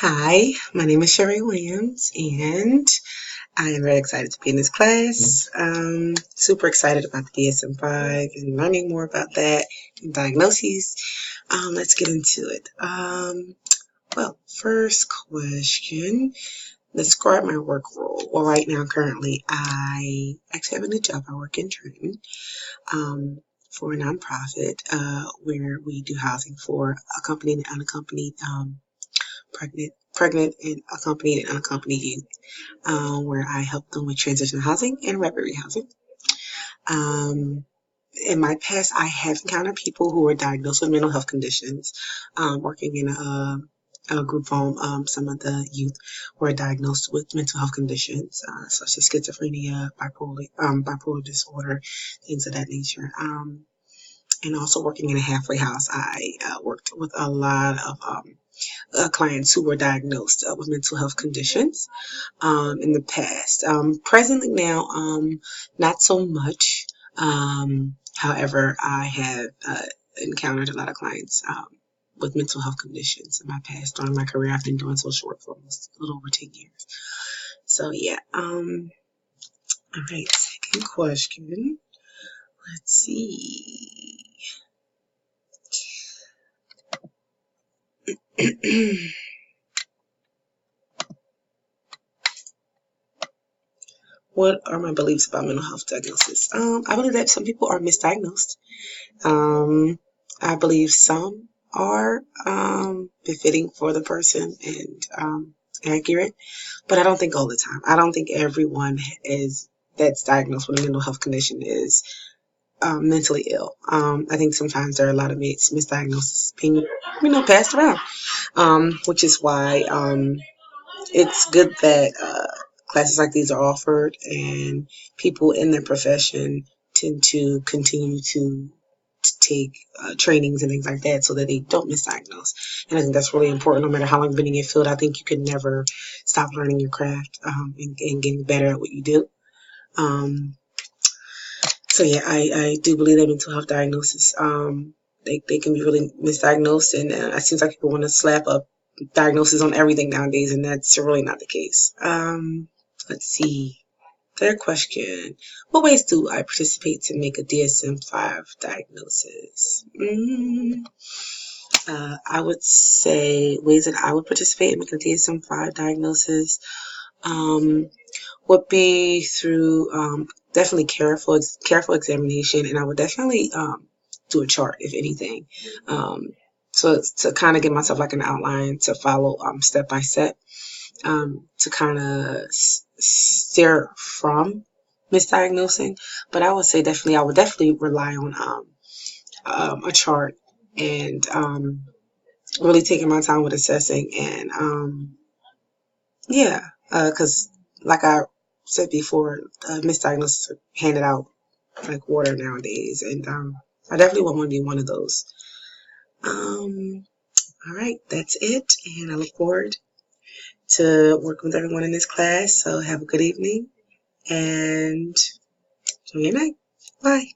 Hi, my name is Sherry Williams, and I am very excited to be in this class. Super excited about the DSM-5 and learning more about that and diagnoses. Let's get into it. First question. Describe my work role. Well, right now, currently, I actually have a new job. I work in Trenton for a nonprofit where we do housing for accompanied and unaccompanied pregnant and unaccompanied youth, where I help them with transitional housing and rapid rehousing. Um, in my past, I have encountered people who were diagnosed with mental health conditions, working in a group home. Some of the youth were diagnosed with mental health conditions, such as schizophrenia, bipolar disorder, things of that nature. And also working in a halfway house, I worked with a lot of clients who were diagnosed with mental health conditions in the past. Presently now, not so much. However, I have encountered a lot of clients with mental health conditions in my past. During my career, I've been doing social work for almost a little over 10 years. So yeah. All right. Second question. Let's see. What are my beliefs about mental health diagnosis? I believe that some people are misdiagnosed. I believe some are befitting for the person and accurate, but I don't think all the time. I don't think everyone is that's diagnosed with a mental health condition is mentally ill. I think sometimes there are a lot of misdiagnoses being, passed around, which is why it's good that classes like these are offered and people in their profession tend to continue to take trainings and things like that so that they don't misdiagnose. And I think that's really important. No matter how long you've been in your field, I think you can never stop learning your craft and getting better at what you do. So yeah, I do believe that mental health diagnosis, they can be really misdiagnosed, and it seems like people want to slap up diagnosis on everything nowadays, and that's really not the case. Let's see. Third question. What ways do I participate to make a DSM-5 diagnosis? I would say ways that I would participate in making a DSM-5 diagnosis would be through definitely careful examination, and I would definitely do a chart, if anything. So to kind of give myself like an outline to follow step by step, to kind of steer from misdiagnosing. But I would say I would definitely rely on a chart and really taking my time with assessing and yeah, because like I said before, misdiagnosis are handed out like water nowadays, and I definitely won't want to be one of those. All right, that's it, and I look forward to working with everyone in this class. So have a good evening and enjoy your night. Bye.